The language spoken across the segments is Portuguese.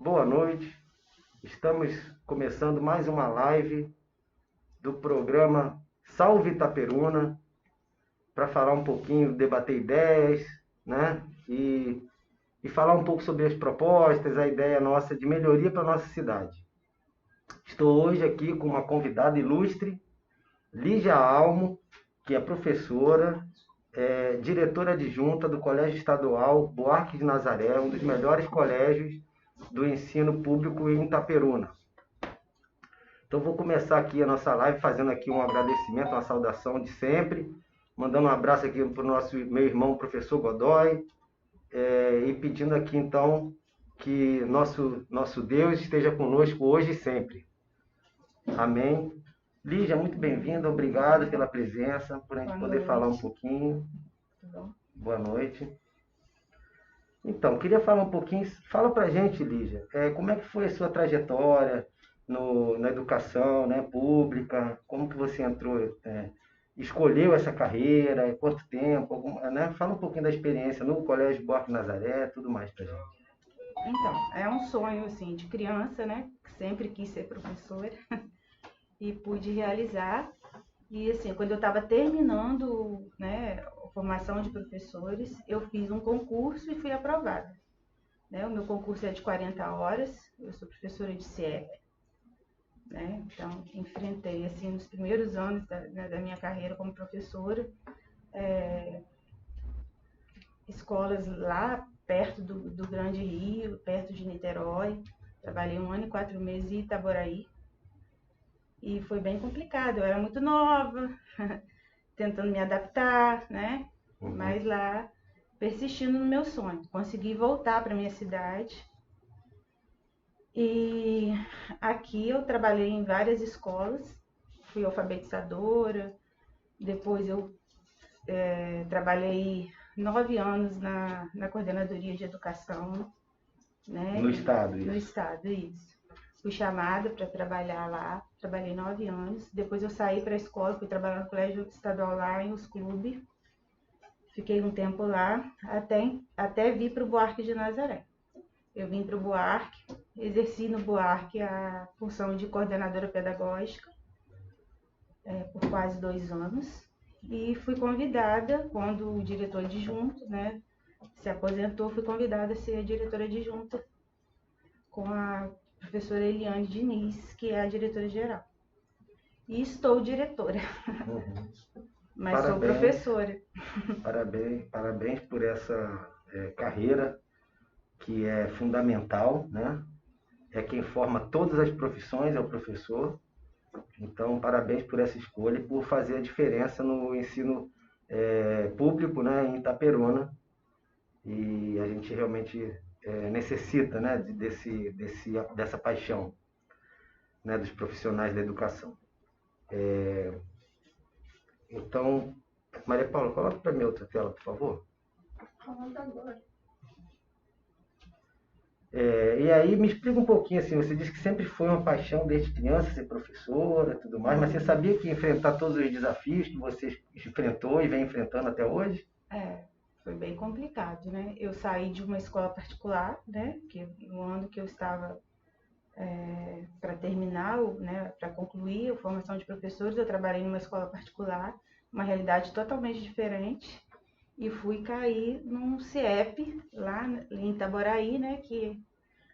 boa noite. Estamos começando mais uma live do programa Salve Itaperuna para falar um pouquinho, debater ideias, né? E falar um pouco sobre as propostas, a ideia nossa de melhoria para a nossa cidade. Estou hoje aqui com uma convidada ilustre, Lígia Almo, que é professora, diretora adjunta do Colégio Estadual Buarque de Nazaré, um dos melhores colégios do ensino público em Itaperuna. Então vou começar aqui a nossa live fazendo aqui um agradecimento, uma saudação de sempre, mandando um abraço aqui para o meu irmão, professor Godoy, e pedindo aqui então que nosso Deus esteja conosco hoje e sempre. Amém. Lígia, muito bem-vinda, obrigado pela presença, por a gente poder falar um pouquinho. Boa noite. Então, queria falar um pouquinho, fala pra gente, Lígia, como é que foi a sua trajetória na educação, né, pública, como que você entrou, escolheu essa carreira, quanto tempo, né? Fala um pouquinho da experiência no Colégio Buarque Nazaré, tudo mais pra gente. Então, é um sonho, assim, de criança, né, que sempre quis ser professora e pude realizar. E, assim, quando eu estava terminando, né, a formação de professores, eu fiz um concurso e fui aprovada. Né? O meu concurso é de 40 horas, eu sou professora de CIEP, né? Então, enfrentei, assim, nos primeiros anos da minha carreira como professora, escolas lá perto do Grande Rio, perto de Niterói. Trabalhei 1 ano e 4 meses em Itaboraí. E foi bem complicado, eu era muito nova, tentando me adaptar, né? Mas lá, persistindo no meu sonho. Consegui voltar para minha cidade. E aqui eu trabalhei em várias escolas, fui alfabetizadora, depois eu trabalhei 9 anos na coordenadoria de educação, né? No estado, No isso. estado, isso. Fui chamada para trabalhar lá, trabalhei 9 anos. Depois eu saí para a escola, fui trabalhar no colégio estadual lá em Os Clube. Fiquei um tempo lá, até vir para o Buarque de Nazaré. Eu vim para o Buarque, exerci no Buarque a função de coordenadora pedagógica por quase 2 anos. E fui convidada, quando o diretor adjunto, né, se aposentou, fui convidada a ser a diretora adjunta com a professora Eliane Diniz, que é a diretora-geral. E estou diretora, mas sou Parabéns, professora. parabéns por essa carreira que é fundamental, né? É quem forma todas as profissões, é o professor. Então, parabéns por essa escolha e por fazer a diferença no ensino público, né, em Itaperuna. E a gente realmente necessita, né, dessa paixão, né, dos profissionais da educação. Então, Maria Paula, coloca para mim outra tela, por favor. E aí me explica um pouquinho assim, você disse que sempre foi uma paixão desde criança ser professora, tudo mais, mas você sabia que ia enfrentar todos os desafios que você enfrentou e vem enfrentando até hoje? Foi bem complicado, né? Eu saí de uma escola particular, né? Que no ano que eu estava para terminar, né? Para concluir a formação de professores, eu trabalhei numa escola particular, uma realidade totalmente diferente, e fui cair num CIEP lá em Itaboraí, né? Que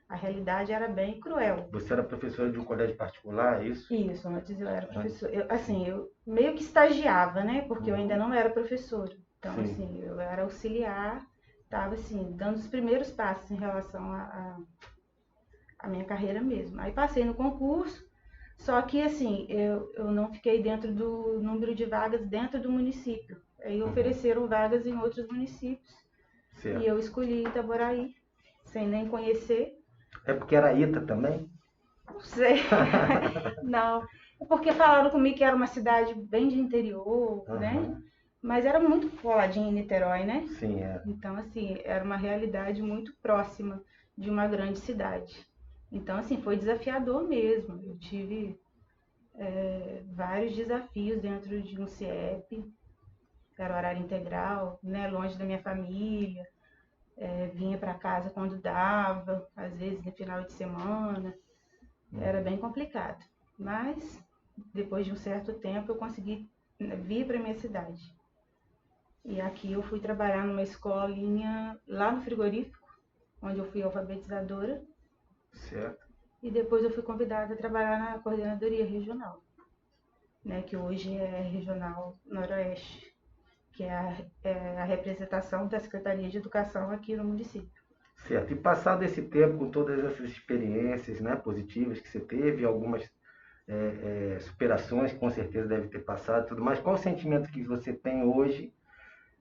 a realidade era bem cruel. Você era professora de um colégio particular, é isso? Isso, antes eu era professora. Eu meio que estagiava, né? Porque eu ainda não era professora. Então, Sim. assim, eu era auxiliar, estava assim, dando os primeiros passos em relação à minha carreira mesmo. Aí passei no concurso, só que assim, eu não fiquei dentro do número de vagas dentro do município. Aí ofereceram vagas em outros municípios. Certo. E eu escolhi Itaboraí, sem nem conhecer. É porque era Ita também? Não sei. Não. É porque falaram comigo que era uma cidade bem de interior, né? Mas era muito coladinha em Niterói, né? Sim, é. Então, assim, era uma realidade muito próxima de uma grande cidade. Então, assim, foi desafiador mesmo. Eu tive vários desafios dentro de um CIEP, era horário integral, né? Longe da minha família. vinha para casa quando dava, às vezes no final de semana. Era bem complicado. Mas, depois de um certo tempo, eu consegui vir para minha cidade. E aqui eu fui trabalhar numa escolinha lá no frigorífico, onde eu fui alfabetizadora. Certo. E depois eu fui convidada a trabalhar na coordenadoria regional, né, que hoje é Regional Noroeste, que é a representação da Secretaria de Educação aqui no município. Certo. E passado esse tempo, com todas essas experiências, né, positivas que você teve, algumas superações que com certeza deve ter passado, tudo mais, qual o sentimento que você tem hoje,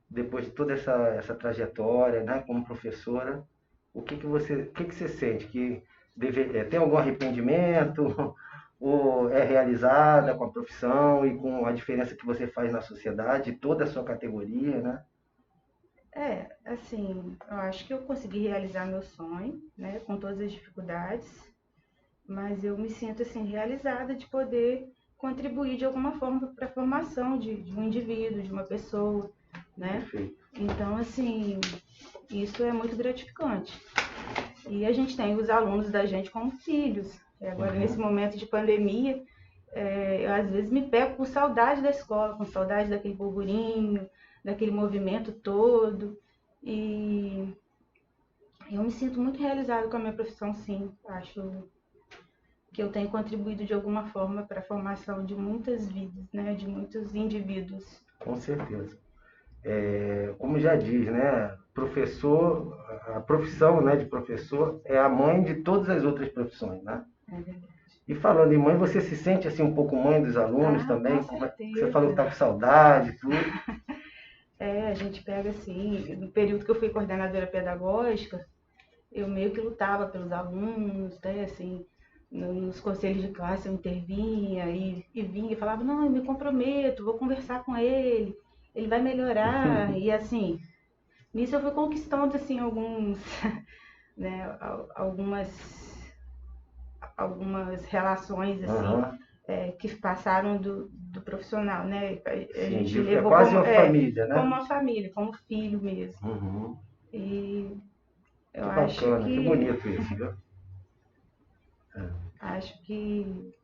depois de toda essa trajetória, né, como professora? O que você sente? Tem algum arrependimento? Ou é realizada com a profissão e com a diferença que você faz na sociedade, toda a sua categoria, né? Assim, eu acho que eu consegui realizar meu sonho, né, com todas as dificuldades, mas eu me sinto, assim, realizada de poder contribuir de alguma forma para a formação de um indivíduo, de uma pessoa, né? Perfeito. Então, assim, isso é muito gratificante. E a gente tem os alunos da gente como filhos. Agora, nesse momento de pandemia, eu às vezes me pego com saudade da escola, com saudade daquele burburinho, daquele movimento todo. E eu me sinto muito realizada com a minha profissão, sim. Acho que eu tenho contribuído de alguma forma para a formação de muitas vidas, né? De muitos indivíduos. Com certeza. Como já diz, né? Professor, a profissão, né, de professor é a mãe de todas as outras profissões, né? É verdade. E falando em mãe, você se sente assim um pouco mãe dos alunos também? Com Você falou que certeza. está com saudade, tudo. A gente pega assim, no período que eu fui coordenadora pedagógica, eu meio que lutava pelos alunos, né, assim, nos conselhos de classe eu intervinha e vinha e falava, não, eu me comprometo, vou conversar com ele vai melhorar, e assim, nisso eu fui conquistando, assim, né, algumas relações, assim, Aham. que passaram do profissional, né, a Sim, gente é levou quase uma família, como né? uma família, como filho mesmo, Uhum. e eu Que bacana, que que, bonito isso, viu? acho que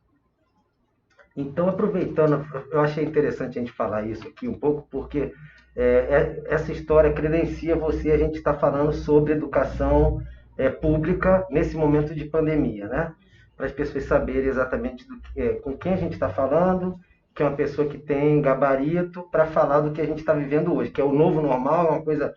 Então, aproveitando, eu achei interessante a gente falar isso aqui um pouco, porque essa história credencia você, a gente está falando sobre educação pública nesse momento de pandemia, né? Para as pessoas saberem exatamente com quem a gente está falando, que é uma pessoa que tem gabarito para falar do que a gente está vivendo hoje, que é o novo normal, é uma coisa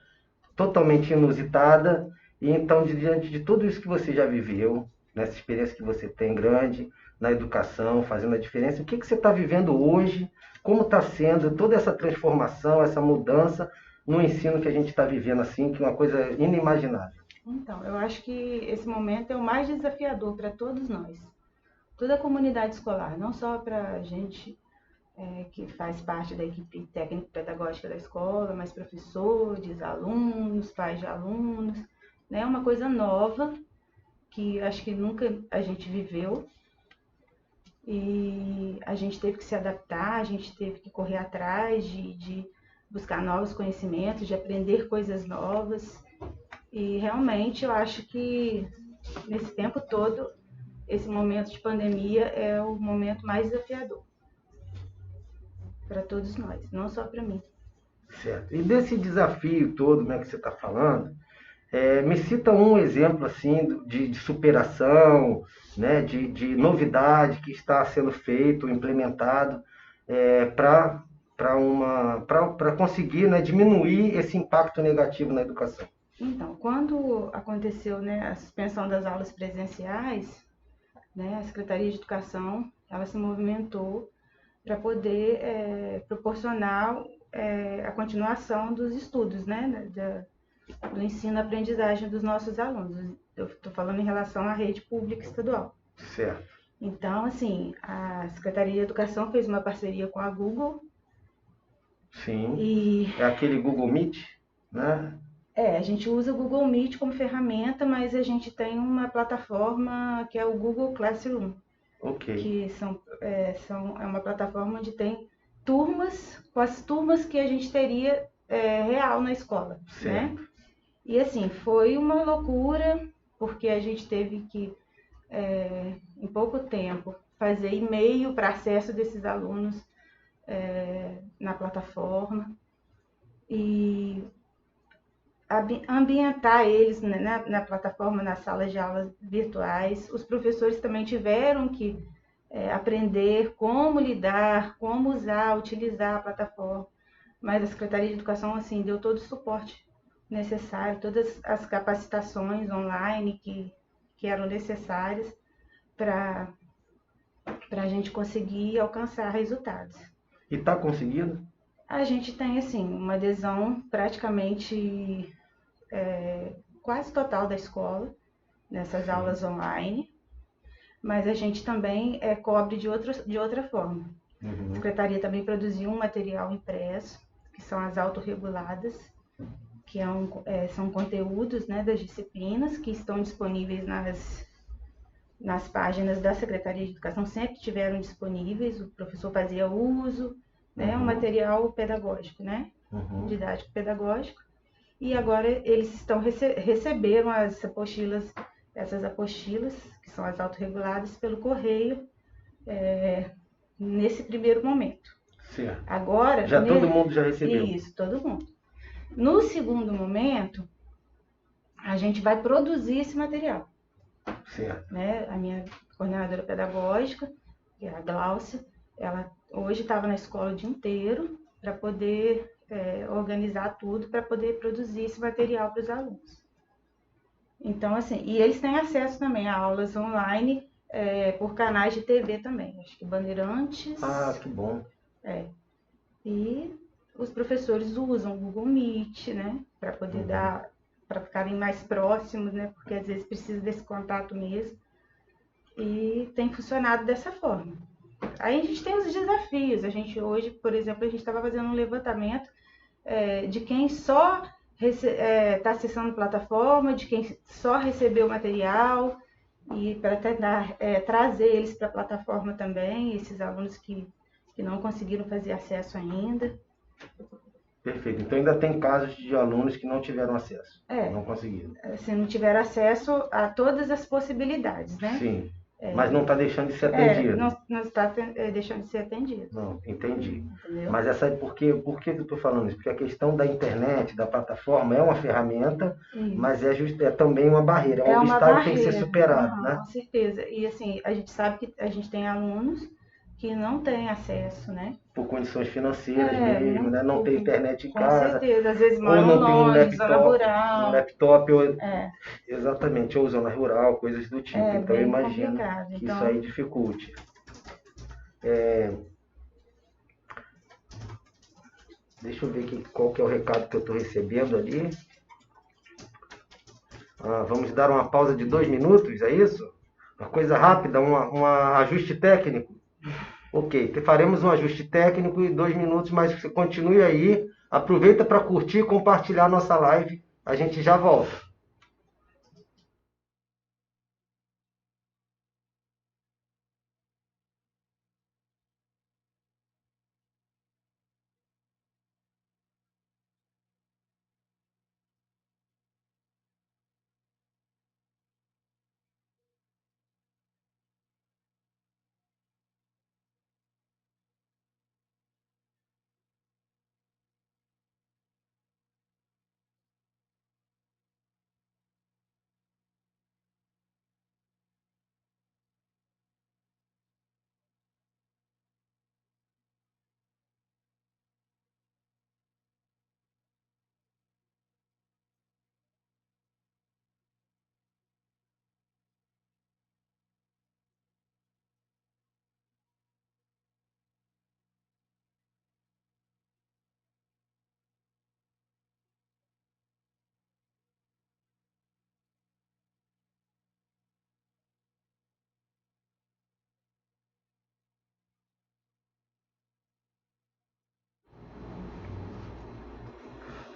totalmente inusitada. E então, diante de tudo isso que você já viveu, nessa experiência que você tem grande na educação, fazendo a diferença, o que você está vivendo hoje? Como está sendo toda essa transformação, essa mudança no ensino que a gente está vivendo assim, que é uma coisa inimaginável? Então, eu acho que esse momento é o mais desafiador para todos nós, toda a comunidade escolar, não só para a gente que faz parte da equipe técnico-pedagógica da escola, mas professores, alunos, pais de alunos, né? É uma coisa nova que acho que nunca a gente viveu e a gente teve que se adaptar, a gente teve que correr atrás de buscar novos conhecimentos, de aprender coisas novas. E realmente eu acho que nesse tempo todo, esse momento de pandemia é o momento mais desafiador para todos nós, não só para mim. Certo. E desse desafio todo, né, que você está falando, me cita um exemplo assim de superação, né, de novidade que está sendo feito, implementado para conseguir, né, diminuir esse impacto negativo na educação. Então, quando aconteceu, né, a suspensão das aulas presenciais, né, a Secretaria de Educação ela se movimentou para poder proporcionar a continuação dos estudos, né, do ensino-aprendizagem dos nossos alunos. Eu estou falando em relação à rede pública estadual. Certo. Então, assim, a Secretaria de Educação fez uma parceria com a Google Sim. e É aquele Google Meet, né? a gente usa o Google Meet como ferramenta, mas a gente tem uma plataforma que é o Google Classroom, Ok. que é uma plataforma onde tem turmas, com as turmas que a gente teria real na escola, né? Certo. E assim, foi uma loucura, porque a gente teve que, em pouco tempo, fazer e-mail para acesso desses alunos na plataforma e ambientar eles, né, na plataforma, nas salas de aulas virtuais. Os professores também tiveram que aprender como lidar, como usar, utilizar a plataforma. Mas a Secretaria de Educação, assim, deu todo o suporte necessário, todas as capacitações online que eram necessárias para a gente conseguir alcançar resultados. E está conseguindo? A gente tem, assim, uma adesão praticamente quase total da escola nessas aulas online, mas a gente também cobre de outra forma. A Secretaria também produziu um material impresso, que são as autorreguladas, que são conteúdos, né, das disciplinas que estão disponíveis nas páginas da Secretaria de Educação, sempre tiveram disponíveis, o professor fazia uso, né, um material pedagógico, né, didático pedagógico, e agora eles receberam essas apostilas, que são as autorreguladas, pelo correio, nesse primeiro momento. Certo. Agora, todo mundo já recebeu? Isso, todo mundo. No segundo momento, a gente vai produzir esse material. Certo. Né? A minha coordenadora pedagógica, que é a Gláucia, ela hoje estava na escola o dia inteiro para poder organizar tudo, para poder produzir esse material para os alunos. Então, assim, e eles têm acesso também a aulas online por canais de TV também. Acho que Bandeirantes. Ah, que bom. E os professores usam o Google Meet, né, para poder para ficarem mais próximos, né, porque às vezes precisa desse contato mesmo. E tem funcionado dessa forma. Aí a gente tem os desafios. A gente hoje, por exemplo, a gente estava fazendo um levantamento de quem só está acessando a plataforma, de quem só recebeu o material, e para tentar trazer eles para a plataforma também, esses alunos que não conseguiram fazer acesso ainda. Perfeito. Então ainda tem casos de alunos que não tiveram acesso, não conseguiram. Se não tiver acesso a todas as possibilidades, né? Sim. Mas não está deixando de ser atendido. Não está deixando de ser atendido. Não, entendi. Entendeu? Mas por que eu estou falando isso? Porque a questão da internet, da plataforma, é uma ferramenta, mas é também uma barreira, é um obstáculo que tem que ser superado, né? Com certeza. E assim, a gente sabe que a gente tem alunos que não têm acesso, né? Por condições financeiras mesmo, né? Não tem internet em com casa. Com certeza, às vezes ou moram não tem longe, zona rural. um laptop, exatamente, ou zona rural, coisas do tipo. Então eu imagino que isso aí dificulte. Deixa eu ver aqui qual que é o recado que eu estou recebendo ali. Vamos dar uma pausa de 2 minutos, é isso? Uma coisa rápida, um ajuste técnico. Ok, faremos um ajuste técnico e 2 minutos, mas você continue aí. Aproveita para curtir e compartilhar nossa live. A gente já volta.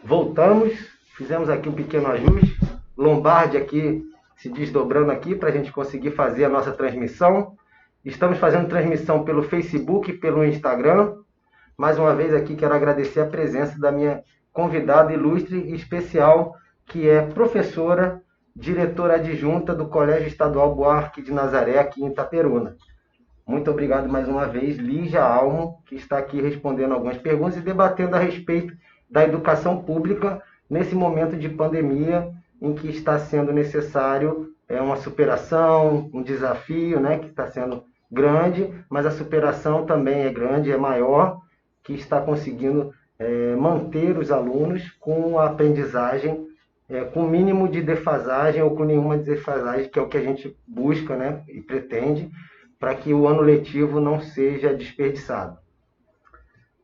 Voltamos, fizemos aqui um pequeno ajuste. Lombardi aqui se desdobrando aqui para a gente conseguir fazer a nossa transmissão. Estamos fazendo transmissão pelo Facebook e pelo Instagram. Mais uma vez aqui quero agradecer a presença da minha convidada ilustre e especial, que é professora, diretora adjunta do Colégio Estadual Buarque de Nazaré, aqui em Itaperuna. Muito obrigado mais uma vez, Lígia Almo, que está aqui respondendo algumas perguntas e debatendo a respeito da educação pública nesse momento de pandemia em que está sendo necessário uma superação, um desafio, né, que está sendo grande, mas a superação também é grande, é maior, que está conseguindo manter os alunos com a aprendizagem com o mínimo de defasagem ou com nenhuma defasagem, que é o que a gente busca, né, e pretende, para que o ano letivo não seja desperdiçado.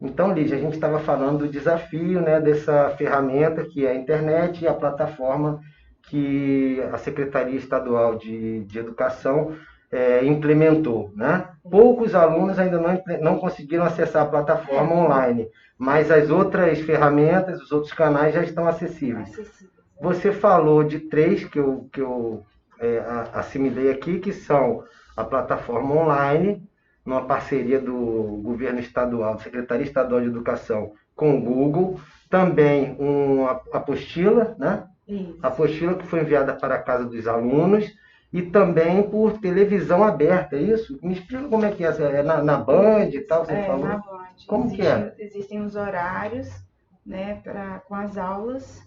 Então, Lígia, a gente estava falando do desafio, né, dessa ferramenta que é a internet e a plataforma que a Secretaria Estadual de Educação implementou, né? Poucos alunos ainda não conseguiram acessar a plataforma online, mas as outras ferramentas, os outros canais já estão acessíveis. Você falou de 3 que eu assimilei aqui, que são a plataforma online, numa parceria do governo estadual, Secretaria Estadual de Educação, com o Google, também uma apostila, né? Isso. Apostila que foi enviada para a casa dos alunos, e também por televisão aberta, é isso? Me explica como é que é, na Band e tal, você falou? Na Band. Como que é? Existem os horários, né, com as aulas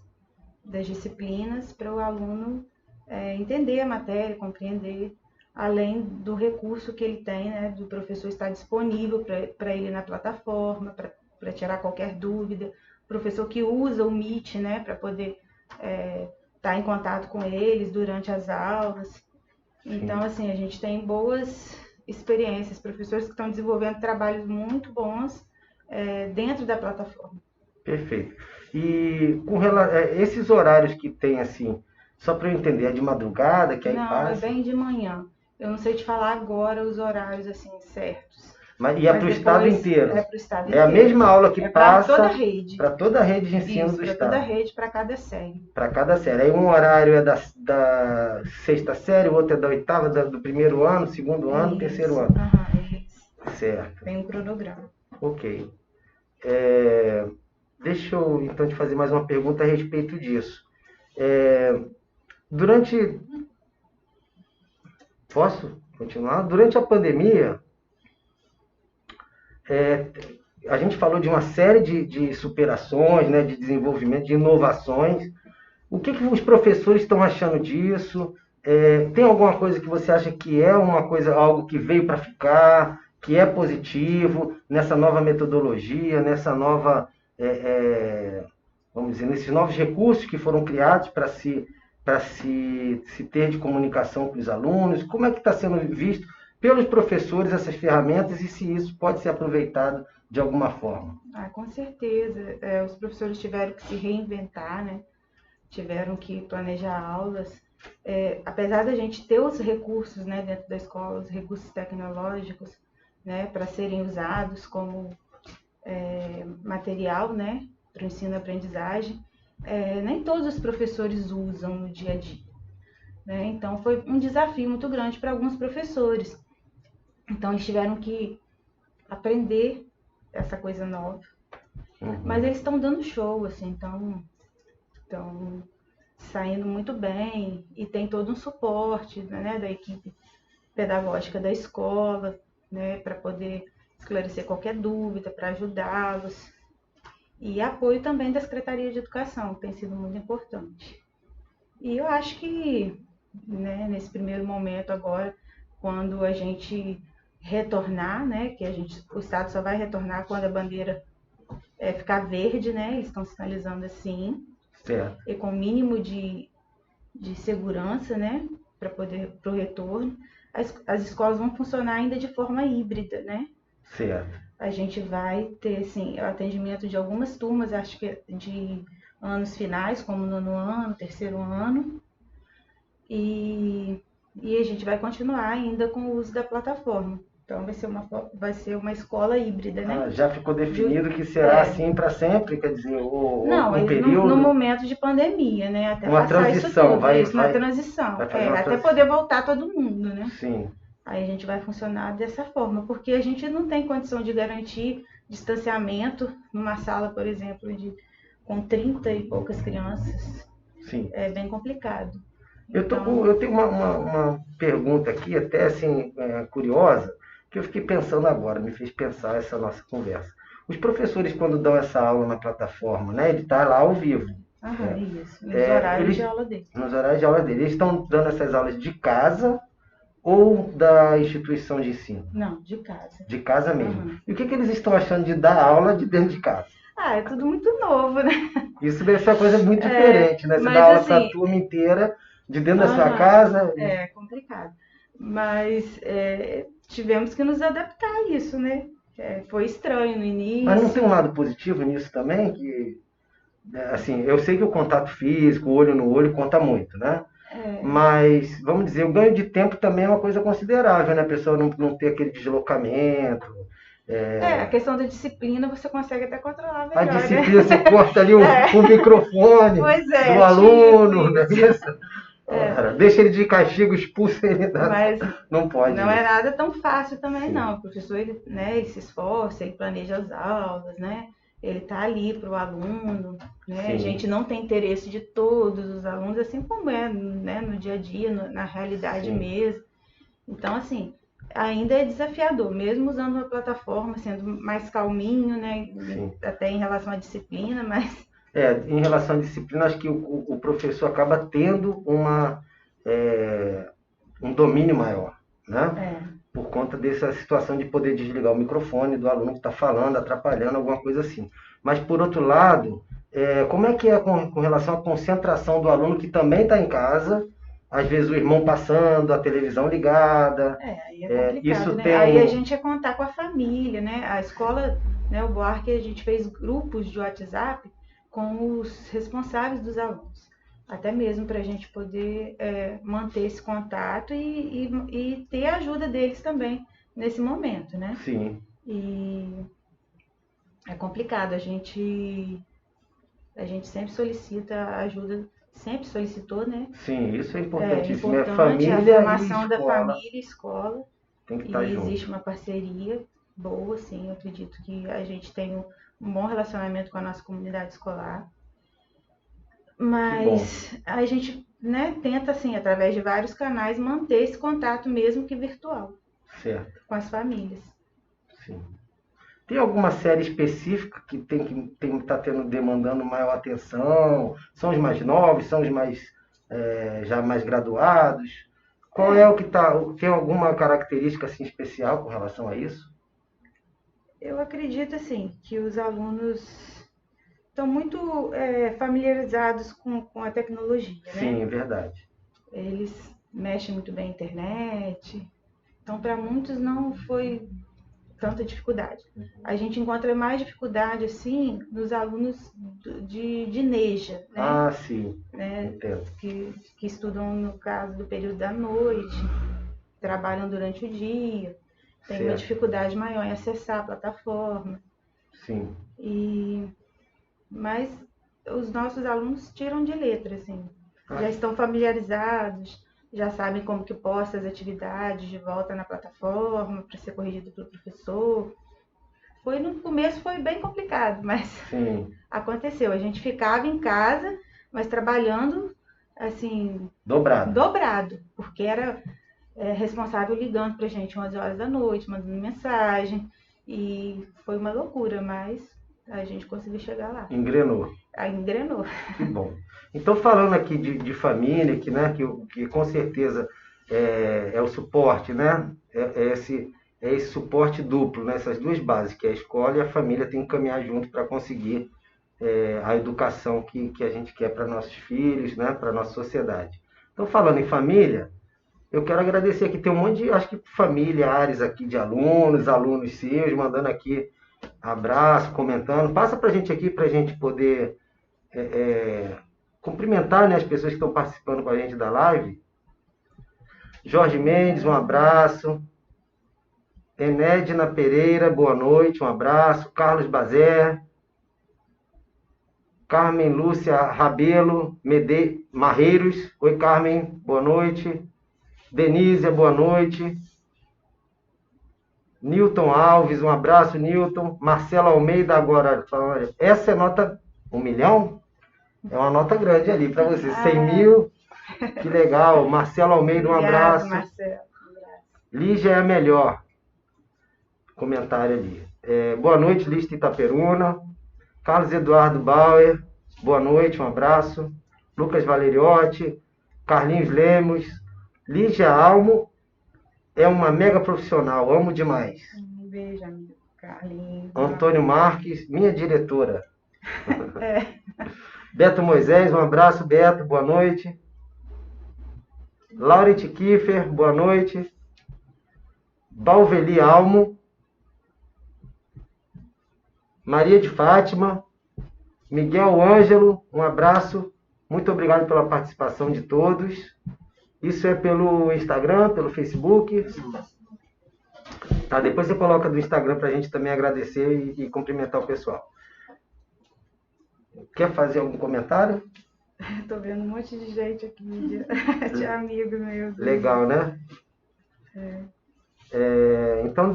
das disciplinas, para o aluno entender a matéria, compreender, além do recurso que ele tem, né, do professor estar disponível para ele na plataforma, para tirar qualquer dúvida, professor que usa o Meet, né, para poder estar em contato com eles durante as aulas. Então, assim, a gente tem boas experiências, professores que estão desenvolvendo trabalhos muito bons dentro da plataforma. Perfeito. E com esses horários que tem, assim, só para eu entender, é de madrugada que aí passa? Não, é bem de manhã. Eu não sei te falar agora os horários, assim, certos. Mas para o estado inteiro? É para o estado inteiro. É a mesma aula que passa para toda a rede. Para toda a rede de ensino do estado. Para toda a rede, para cada série. Para cada série. Aí um horário é da 6ª série, o outro é da 8ª, do primeiro ano, segundo ano, terceiro ano. Isso. Certo. Tem um cronograma. Ok. Deixa eu, então, te fazer mais uma pergunta a respeito disso. Posso continuar? Durante a pandemia, a gente falou de uma série de superações, né, de desenvolvimento, de inovações. O que os professores estão achando disso? Tem alguma coisa que você acha que é algo que veio para ficar, que é positivo nessa nova metodologia, nessa nova, vamos dizer, nesses novos recursos que foram criados para se ter de comunicação com os alunos? Como é que está sendo visto pelos professores essas ferramentas e se isso pode ser aproveitado de alguma forma? Com certeza. Os professores tiveram que se reinventar, né? Tiveram que planejar aulas. Apesar da gente ter os recursos, né, dentro da escola, os recursos tecnológicos, né, para serem usados como material, né, para o ensino e aprendizagem, nem todos os professores usam no dia a dia, né? Então foi um desafio muito grande para alguns professores. Então eles tiveram que aprender essa coisa nova. Mas eles estão dando show, assim, estão saindo muito bem e tem todo um suporte, né, da equipe pedagógica da escola, né, para poder esclarecer qualquer dúvida, para ajudá-los. E apoio também da Secretaria de Educação, que tem sido muito importante. E eu acho que, né, nesse primeiro momento agora, quando a gente retornar, né, o Estado só vai retornar quando a bandeira ficar verde, né, eles estão sinalizando assim, e com o mínimo de segurança, né, para o retorno. As escolas vão funcionar ainda de forma híbrida, né? Certo. A gente vai ter, assim, o atendimento de algumas turmas, acho que de anos finais, como nono ano, terceiro ano, e a gente vai continuar ainda com o uso da plataforma. Então vai ser uma escola híbrida, né? Já ficou definido que será assim para sempre, quer dizer, não, um período... no momento de pandemia, né? Até uma passar transição, isso tudo, uma transição. até poder voltar todo mundo, né? Sim. Aí a gente vai funcionar dessa forma, porque a gente não tem condição de garantir distanciamento numa sala, por exemplo, com 30 e poucas crianças. Sim. é bem complicado. Eu tenho uma pergunta aqui, até assim, curiosa, que eu fiquei pensando agora, me fez pensar essa nossa conversa. Os professores, quando dão essa aula na plataforma, né, ele está lá ao vivo. Aham, isso, nos horários de aula dele. Nos horários de aula dele. Eles estão dando essas aulas de casa ou da instituição de ensino? Não, de casa. De casa mesmo. Uhum. E o que eles estão achando de dar aula de dentro de casa? É tudo muito novo, né? Isso deve ser uma coisa muito diferente, né? Você mas dá aula assim, para a turma inteira de dentro da sua casa. É complicado. Mas tivemos que nos adaptar a isso, né? Foi estranho no início. Mas não tem um lado positivo nisso também? Que, assim, eu sei que o contato físico, olho no olho, conta muito, né? Mas, vamos dizer, o ganho de tempo também é uma coisa considerável, né? A pessoa não ter aquele deslocamento. A questão da disciplina você consegue até controlar melhor, A disciplina, você corta ali o microfone do aluno, não é isso? Deixa ele de castigo, expulsa ele da... Mas não pode. Não é nada tão fácil também, não. O professor, ele se esforça, ele planeja as aulas, né? Ele tá ali para o aluno, né? Sim. A gente não tem interesse de todos os alunos, assim como é, né? No dia a dia, na realidade mesmo. Então, assim, ainda é desafiador, mesmo usando uma plataforma, sendo mais calminho, né? Sim. Até em relação à disciplina, mas... em relação à disciplina, acho que o professor acaba tendo um domínio maior, né? Por conta dessa situação de poder desligar o microfone do aluno que está falando, atrapalhando, alguma coisa assim. Mas, por outro lado, como é que é com relação à concentração do aluno que também está em casa, às vezes o irmão passando, a televisão ligada. Aí é complicado, isso né? tem... Aí a gente ia contar com a família, né? A escola, né, o Buarque, a gente fez grupos de WhatsApp com os responsáveis dos alunos. Até mesmo para a gente poder manter esse contato e ter a ajuda deles também nesse momento, né? Sim. E é complicado, a gente sempre solicita ajuda, sempre solicitou, né? Sim, isso é importantíssimo. É importante família a formação e da escola. família e escola. Tem que estar junto. Existe uma parceria boa, sim. Eu acredito que a gente tem um bom relacionamento com a nossa comunidade escolar. Mas a gente, né, tenta, assim, através de vários canais, manter esse contato mesmo que virtual. Certo. Com as famílias. Sim. Tem alguma série específica que está demandando maior atenção? São os mais novos? São os mais já mais graduados? Qual é o que está... Tem alguma característica assim, especial com relação a isso? Eu acredito, assim, que os alunos estão muito familiarizados com a tecnologia, né? Sim, é verdade. Eles mexem muito bem na internet. Então, para muitos não foi tanta dificuldade. A gente encontra mais dificuldade, assim, nos alunos de NEJA, né? Ah, sim. Né? Entendo. Que estudam, no caso, do período da noite, trabalham durante o dia, tem uma dificuldade maior em acessar a plataforma. Sim. Mas os nossos alunos tiram de letra, assim. Já estão familiarizados, já sabem como que posta as atividades de volta na plataforma para ser corrigido pelo professor. No começo foi bem complicado, mas Sim. Aconteceu. A gente ficava em casa, mas trabalhando assim dobrado, porque era responsável ligando pra gente 11 horas da noite, mandando mensagem, e foi uma loucura, mas a gente conseguiu chegar lá. Engrenou. Engrenou. Que bom. Então, falando aqui de família, que com certeza é o suporte, né? Esse suporte duplo, né? Essas duas bases, que é a escola e a família, tem que caminhar junto para conseguir a educação que a gente quer para nossos filhos, né? Para a nossa sociedade. Então, falando em família, eu quero agradecer aqui, tem um monte de, acho que familiares aqui de alunos seus, mandando aqui abraço, comentando. Passa para a gente aqui, para a gente poder cumprimentar, né, as pessoas que estão participando com a gente da live. Jorge Mendes, um abraço. Enédina Pereira, boa noite, um abraço. Carlos Bazé. Carmen Lúcia Rabelo Marreiros. Oi, Carmen, boa noite. Denise, boa noite. Newton Alves, um abraço, Newton. Marcelo Almeida, agora, essa é nota 1 milhão? É uma nota grande ali para você. 100 Ah, mil, que legal. Marcelo Almeida, um obrigado, abraço. Marcelo. Um abraço. Lígia é a melhor. Comentário ali. Boa noite, Lista Itaperuna. Carlos Eduardo Bauer, boa noite, um abraço. Lucas Valeriotti, Carlinhos Lemos. Lígia Almo é uma mega profissional, amo demais. Um beijo, amigo. Carlinhos. Antônio Marques, minha diretora. É. Beto Moisés, um abraço, Beto, boa noite. Laurent Kiefer, boa noite. Balveli Almo. Maria de Fátima. Miguel Ângelo, um abraço. Muito obrigado pela participação de todos. Isso é pelo Instagram, pelo Facebook. Tá, depois você coloca do Instagram para a gente também agradecer e cumprimentar o pessoal. Quer fazer algum comentário? Tô vendo um monte de gente aqui, de amigos meus. Legal, né? Então,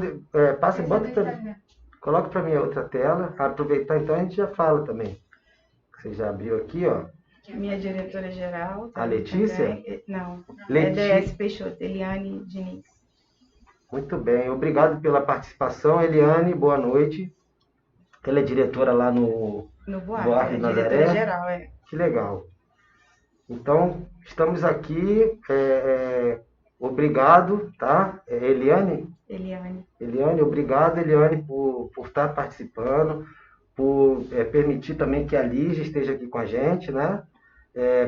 passa e bota para... Coloca para mim a outra tela. Aproveitar, então, a gente já fala também. Você já abriu aqui, ó. Minha diretora-geral. A Letícia? Também. Não, Letícia. DS Peixoto, Eliane Diniz. Muito bem, obrigado pela participação, Eliane, boa noite. Ela é diretora lá no Buarque de Nazaré. Diretora-geral, é. Que legal. Então, estamos aqui, obrigado, tá? Eliane? Eliane, obrigado, Eliane, por estar participando, por permitir também que a Lígia esteja aqui com a gente, né?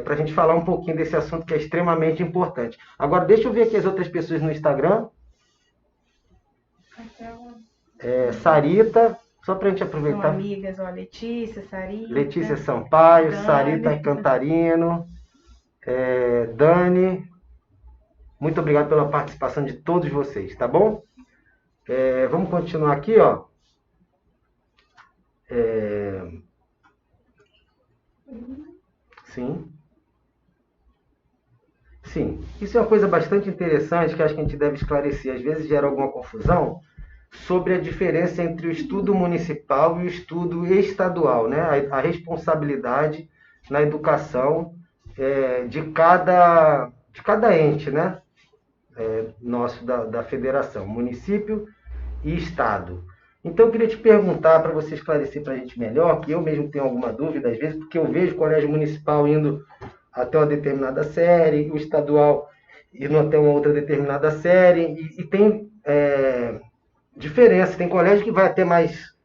Para a gente falar um pouquinho desse assunto que é extremamente importante. Agora, deixa eu ver aqui as outras pessoas no Instagram. Sarita, só para a gente aproveitar. São amigas, ó, Letícia, Sarita. Letícia Sampaio, Dani. Sarita Cantarino, Dani. Muito obrigado pela participação de todos vocês, tá bom? Vamos continuar aqui, ó. Sim. Sim, isso é uma coisa bastante interessante que acho que a gente deve esclarecer. Às vezes gera alguma confusão sobre a diferença entre o estudo municipal e o estudo estadual, né? A responsabilidade na educação de cada ente, né? Nosso da federação, município e estado. Então eu queria te perguntar, para você esclarecer para a gente melhor, que eu mesmo tenho alguma dúvida às vezes, porque eu vejo o colégio municipal indo até uma determinada série, o estadual indo até uma outra determinada série, e tem diferença. Tem colégio que vai até mais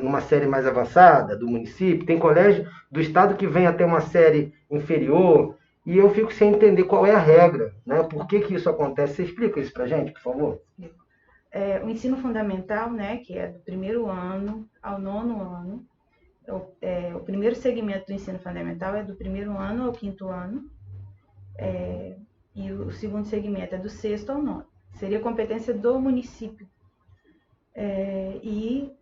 numa série mais avançada do município, tem colégio do estado que vem até uma série inferior, e eu fico sem entender qual é a regra, né? Por que isso acontece? Você explica isso para a gente, por favor? O ensino fundamental, né, que é do primeiro ano ao 9º ano, o primeiro segmento do ensino fundamental é do primeiro ano ao 5º ano, e o segundo segmento é do 6º ao 9º. Seria competência do município e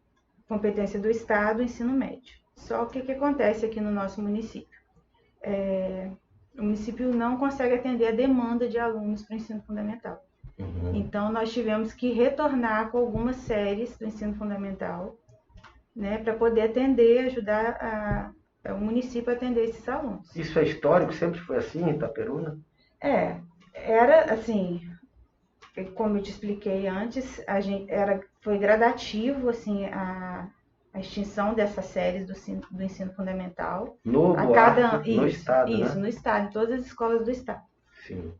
competência do estado, ensino médio. Só o que acontece aqui no nosso município? O município não consegue atender a demanda de alunos para o ensino fundamental. Uhum. Então, nós tivemos que retornar com algumas séries do ensino fundamental, né, para poder atender, ajudar o município a atender esses alunos. Isso é histórico? Sempre foi assim em Itaperuna? Era assim, como eu te expliquei antes, foi gradativo assim, a extinção dessas séries do ensino fundamental. No Buarque, no estado, isso, né? no estado, em todas as escolas do estado. Sim.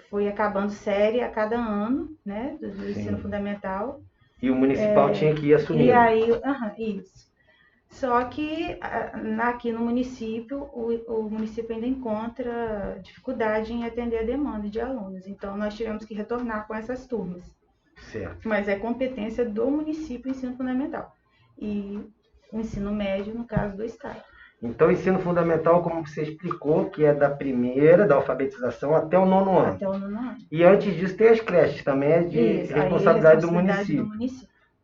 Foi acabando série a cada ano, né, do ensino fundamental. E o municipal tinha que ir assumindo. E aí, isso. Só que aqui no município, o município ainda encontra dificuldade em atender a demanda de alunos. Então, nós tivemos que retornar com essas turmas. Certo. Mas é competência do município o ensino fundamental. E o ensino médio, no caso do estado. Então, o ensino fundamental, como você explicou, que é da primeira, da alfabetização, até o 9º ano. Até o 9º ano. E antes disso tem as creches, também é de responsabilidade do município.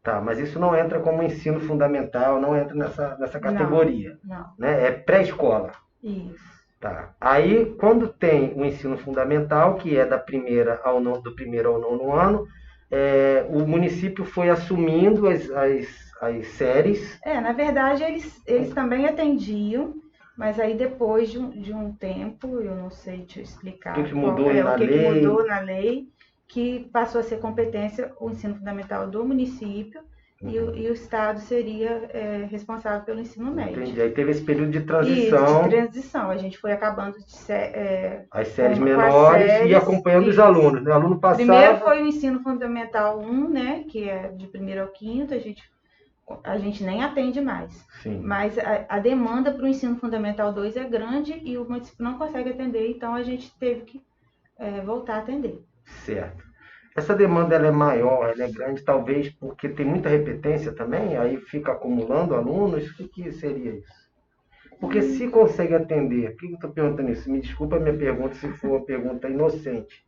Tá, mas isso não entra como ensino fundamental, não entra nessa categoria. Não. Né? É pré-escola. Isso. Tá. Aí, quando tem o ensino fundamental, que é do primeiro ao 9º ano, o município foi assumindo as séries. Na verdade, eles também atendiam, Mas aí depois de um tempo, eu não sei te explicar O que mudou o na que que lei? mudou na lei, que passou a ser competência o ensino fundamental do município e o Estado seria responsável pelo ensino médio. Entendi. Aí teve esse período de Isso, de transição, transição. A gente foi acabando as séries com as menores e séries. acompanhando os Isso. alunos, né? O aluno Primeiro passava. foi o ensino fundamental 1, né, que é de primeiro ao quinto, a gente nem atende mais. Sim. Mas a demanda para o ensino fundamental 2 é grande e o município não consegue atender, então a gente teve que voltar a atender. Certo. Essa demanda ela é maior, ela é grande, talvez porque tem muita repetência também, aí fica acumulando alunos. O que seria isso? Porque se consegue atender, por que eu estou perguntando isso? Me desculpa a minha pergunta se for uma pergunta inocente.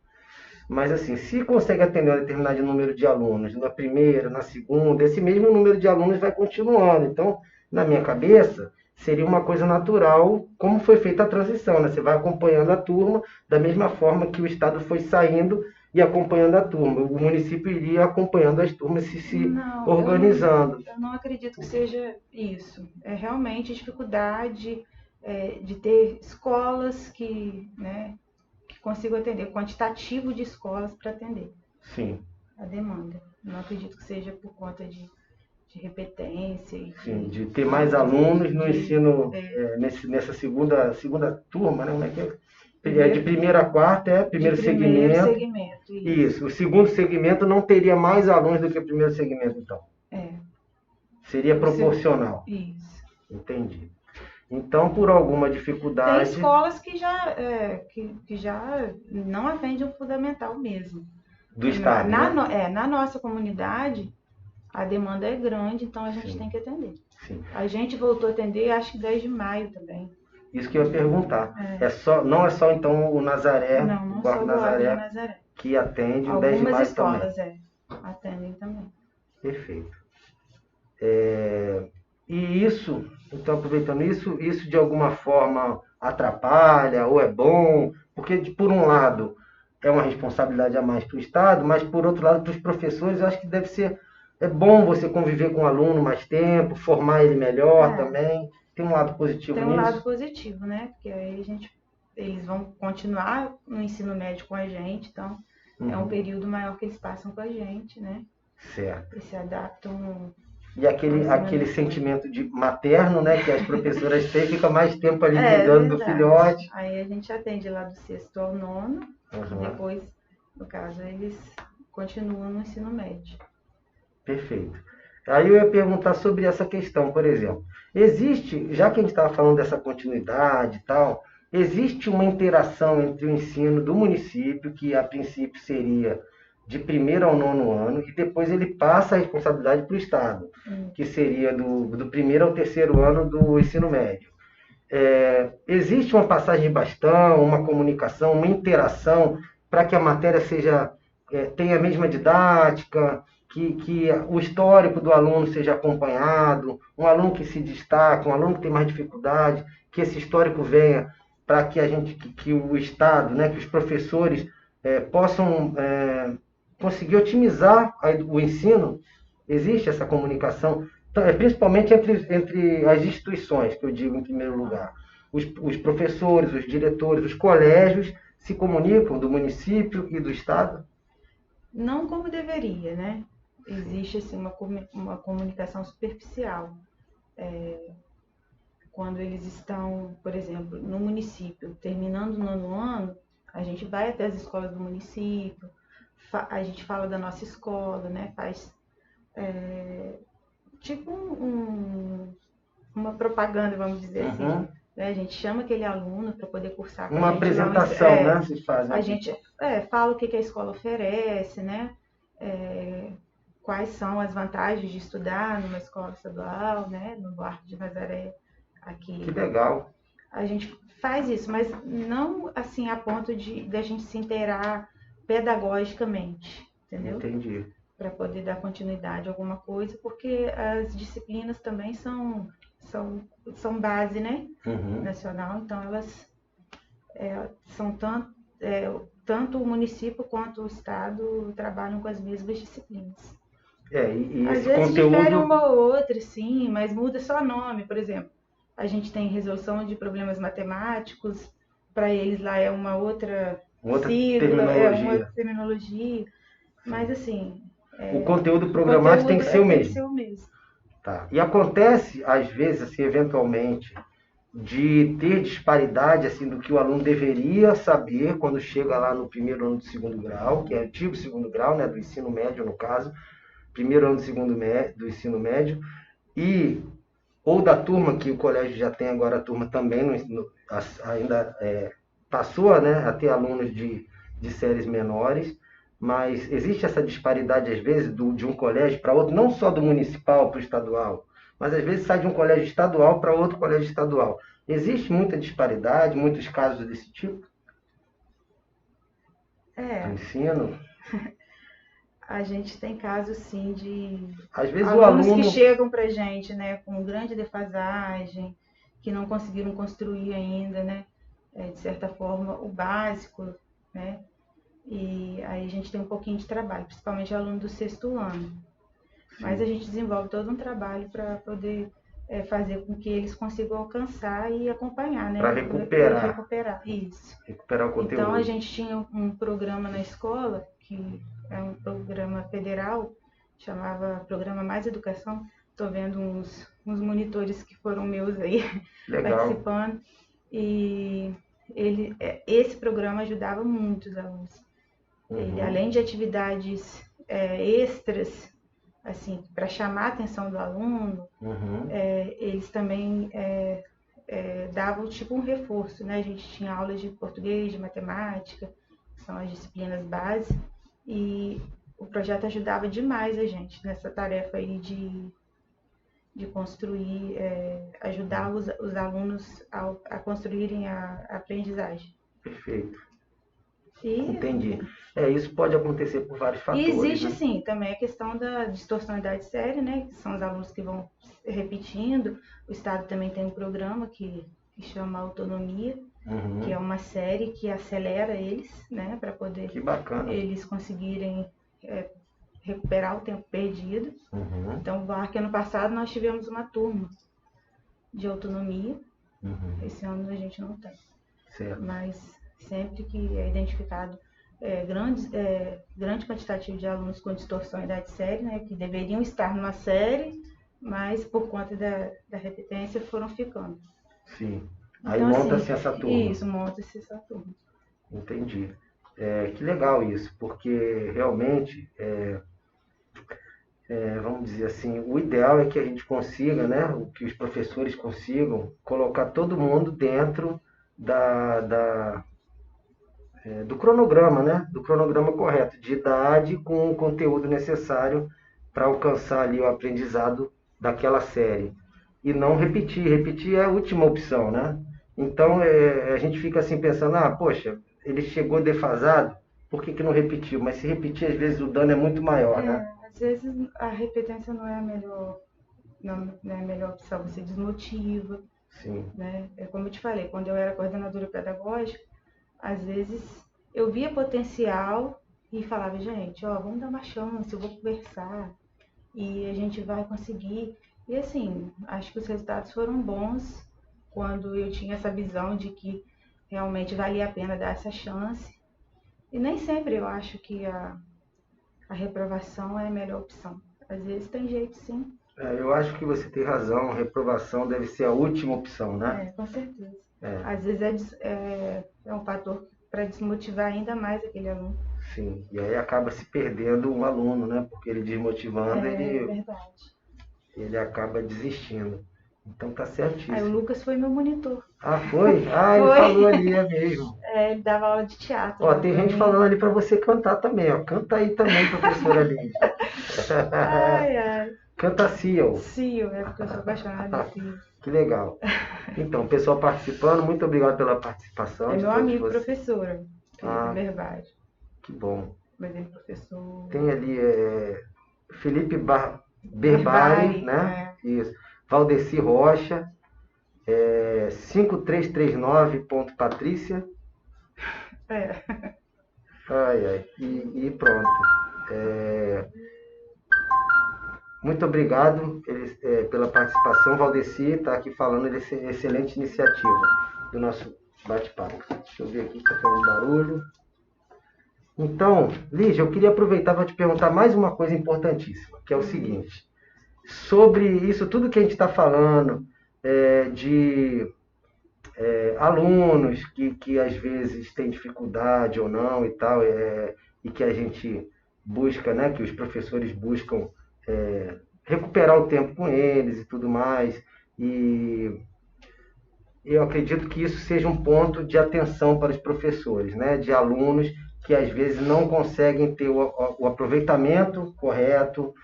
Mas assim, se consegue atender um determinado número de alunos, na primeira, na segunda, esse mesmo número de alunos vai continuando. Então, na minha cabeça, seria uma coisa natural, como foi feita a transição, né? Você vai acompanhando a turma, da mesma forma que o Estado foi saindo e acompanhando a turma. O município iria acompanhando as turmas se organizando. Eu não acredito que seja isso. É realmente dificuldade de ter escolas que consigam atender, o quantitativo de escolas para atender. Sim. A demanda. Não acredito que seja por conta de repetência. Sim, de ter mais alunos no ensino, nessa segunda turma, né? Como é que é? De primeira a quarta é primeiro segmento. Isso. O segundo segmento não teria mais alunos do que o primeiro segmento, então. Seria proporcional. Isso. Entendi. Então, por alguma dificuldade... Tem escolas que já não atendem o fundamental mesmo. Do Estado, na nossa comunidade, a demanda é grande, então a gente tem que atender. Sim. A gente voltou a atender, acho que 10 de maio também. Isso que eu ia perguntar. Não é só então o Nazaré, não o Guarda Nazaré, que atende o 10 de maio também. Algumas escolas atendem também. Perfeito. E isso, então aproveitando isso de alguma forma atrapalha ou é bom? Porque, por um lado, é uma responsabilidade a mais para o Estado, mas, por outro lado, para os professores, eu acho que deve ser... É bom você conviver com o aluno mais tempo, formar ele melhor também. Tem um lado positivo nisso? Tem um lado positivo, né? Porque aí eles vão continuar no ensino médio com a gente, então é um período maior que eles passam com a gente, né? Certo. E se adaptam. E aquele sentimento de materno, né, que as professoras têm, fica mais tempo ali cuidando do filhote. Aí a gente atende lá do 6º ao 9º, e depois, no caso, eles continuam no ensino médio. Perfeito. Aí eu ia perguntar sobre essa questão, por exemplo. Existe, já que a gente estava falando dessa continuidade e tal, existe uma interação entre o ensino do município, que a princípio seria de primeiro ao 9º ano, e depois ele passa a responsabilidade para o Estado, que seria do primeiro ao 3º ano do ensino médio. Existe uma passagem de bastão, uma comunicação, uma interação para que a matéria tenha a mesma didática, que o histórico do aluno seja acompanhado, um aluno que se destaca, um aluno que tem mais dificuldade, que esse histórico venha para que o Estado, né, que os professores possam conseguir otimizar o ensino. Existe essa comunicação, principalmente entre as instituições, que eu digo em primeiro lugar. Os professores, os diretores, os colégios se comunicam do município e do Estado? Não como deveria, né? Existe assim, uma comunicação superficial. Quando eles estão, por exemplo, no município, terminando o 9º ano, a gente vai até as escolas do município, a gente fala da nossa escola, né? Faz tipo uma propaganda, vamos dizer assim. Né? A gente chama aquele aluno para poder cursar com a gente. Uma apresentação, né? Vocês fazem. A gente fala o que a escola oferece, né? Quais são as vantagens de estudar numa escola estadual, né? No Guarda de Nazaré, aqui. Que legal. A gente faz isso, mas não assim a ponto da gente se inteirar pedagogicamente, entendeu? Entendi. Para poder dar continuidade a alguma coisa, porque as disciplinas também são base, né? Nacional, então elas são tanto o município quanto o Estado trabalham com as mesmas disciplinas. E às esse vezes conteúdo... difere uma ou outra, sim, mas muda só nome, por exemplo. a gente tem resolução de problemas matemáticos, para eles lá é uma outra sigla, é uma outra terminologia, mas assim... o conteúdo programático tem que ser o mesmo. Tem que ser o mesmo. Tá. E acontece, às vezes, assim, eventualmente, de ter disparidade assim, do que o aluno deveria saber quando chega lá no primeiro ano do segundo grau, que é antigo segundo grau, né, do ensino médio, no caso, primeiro ano do ensino médio, ou da turma que o colégio já tem agora, a turma também ainda passou, né, a ter alunos de séries menores, mas existe essa disparidade, às vezes, de um colégio para outro, não só do municipal para o estadual, mas às vezes sai de um colégio estadual para outro colégio estadual. Existe muita disparidade, muitos casos desse tipo? De ensino? A gente tem casos, sim, de às vezes alunos que chegam para a gente, né, com grande defasagem, que não conseguiram construir ainda, né, de certa forma, o básico, né, e aí a gente tem um pouquinho de trabalho, principalmente aluno do sexto ano. Sim. Mas a gente desenvolve todo um trabalho para poder fazer com que eles consigam alcançar e acompanhar, né? Para recuperar. Recuperar, isso. Recuperar o conteúdo. Então a gente tinha um programa na escola, que é um programa federal, chamava Programa Mais Educação. Estou vendo uns monitores que foram meus aí participando. E esse programa ajudava muito os alunos. Ele, além de atividades extras, assim, para chamar a atenção do aluno, eles também davam tipo um reforço, né? A gente tinha aulas de português, de matemática, que são as disciplinas base, e o projeto ajudava demais a gente nessa tarefa aí de construir, ajudar os alunos a construírem a aprendizagem. Perfeito. Entendi. Isso pode acontecer por vários fatores. E existe, né? sim, também a questão da distorcionalidade séria, né? Que são os alunos que vão repetindo. O Estado também tem um programa que chama Autonomia, que é uma série que acelera eles, né? Para poder eles conseguirem recuperar o tempo perdido. Então, que ano passado nós tivemos uma turma de autonomia. Esse ano a gente não tem. Certo. Mas sempre que é identificado grande quantitativo de alunos com distorcionalidade séria, né, que deveriam estar numa série, mas por conta da repetência foram ficando. Sim. Aí então, monta-se essa turma. Isso, monta-se essa turma. Entendi. Que legal isso, porque realmente, vamos dizer assim, o ideal é que a gente consiga, né, que os professores consigam colocar todo mundo dentro do cronograma, né? Do cronograma correto, de idade com o conteúdo necessário para alcançar ali o aprendizado daquela série. E não repetir. Repetir é a última opção, né? Então a gente fica assim pensando, poxa, ele chegou defasado, por que não repetiu? Mas se repetir, às vezes o dano é muito maior, né? Às vezes a repetência não é a melhor opção, você desmotiva. Sim. Né? Como eu te falei, quando eu era coordenadora pedagógica, às vezes eu via potencial e falava, gente, vamos dar uma chance, eu vou conversar e a gente vai conseguir. E assim, acho que os resultados foram bons quando eu tinha essa visão de que realmente valia a pena dar essa chance. E nem sempre eu acho que a reprovação é a melhor opção. Às vezes tem jeito, sim. Eu acho que você tem razão, reprovação deve ser a última opção, né? Com certeza. Às vezes é um fator para desmotivar ainda mais aquele aluno. Sim, e aí acaba se perdendo um aluno, né? Porque ele desmotivando, ele acaba desistindo. Então tá certíssimo. O Lucas foi meu monitor. Foi? Ele falou ali, é mesmo. Ele dava aula de teatro. Tem gente falando ali para você cantar também, ó. Canta aí também, professora Lídia. Ai. Canta Seal. Seal, porque eu sou apaixonada por Seal. Que legal. Então, pessoal participando, muito obrigado pela participação. É meu amigo professor, Felipe Verbari. Que bom. Mas ele é professor... Tem ali Felipe Berbari, né? Isso. Valdeci Rocha, 5339.Patrícia. E pronto. muito obrigado pela participação. Valdeci está aqui falando dessa excelente iniciativa do nosso bate-papo. Deixa eu ver aqui, está fazendo barulho. Então, Lígia, eu queria aproveitar para te perguntar mais uma coisa importantíssima, que é o seguinte: sobre isso tudo que a gente está falando, de alunos que às vezes têm dificuldade ou não e tal, e que a gente busca, né, que os professores buscam recuperar o tempo com eles e tudo mais, e eu acredito que isso seja um ponto de atenção para os professores, né, de alunos que às vezes não conseguem ter o aproveitamento correto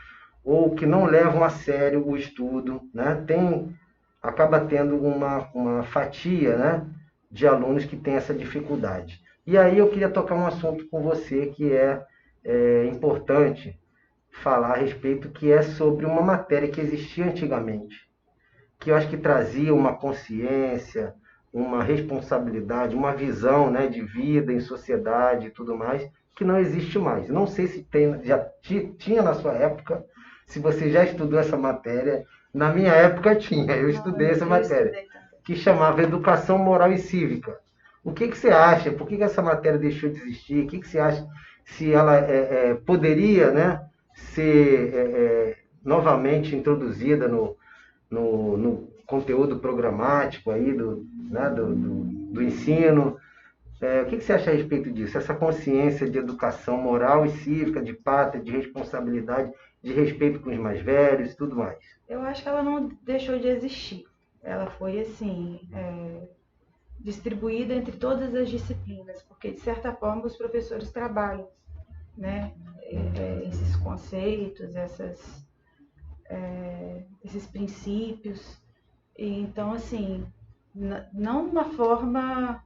ou que não levam a sério o estudo, né? Acaba tendo uma fatia, né, de alunos que tem essa dificuldade. E aí eu queria tocar um assunto com você que é importante falar a respeito, que é sobre uma matéria que existia antigamente, que eu acho que trazia uma consciência, uma responsabilidade, uma visão, né, de vida em sociedade e tudo mais, que não existe mais. Não sei se já tinha na sua época, se você já estudou essa matéria. Na minha época tinha, eu estudei essa matéria, que chamava Educação Moral e Cívica. O que você acha? Por que essa matéria deixou de existir? O que você acha se ela poderia, né, ser novamente introduzida no conteúdo programático aí né, do ensino? O que você acha a respeito disso? Essa consciência de educação moral e cívica, de pátria, de responsabilidade, de respeito com os mais velhos e tudo mais. Eu acho que ela não deixou de existir. Ela foi, assim, distribuída entre todas as disciplinas, porque, de certa forma, os professores trabalham, né? Esses conceitos, esses princípios. E, então, assim, não de uma forma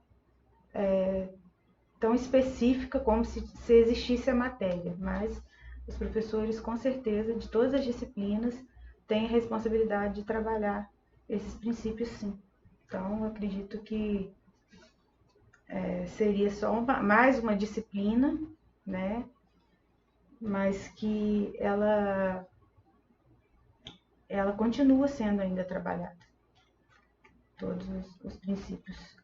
tão específica como se existisse a matéria, mas os professores, com certeza, de todas as disciplinas, têm a responsabilidade de trabalhar esses princípios, sim. Então, eu acredito que seria só mais uma disciplina, né? Mas que ela continua sendo ainda trabalhada, todos os princípios.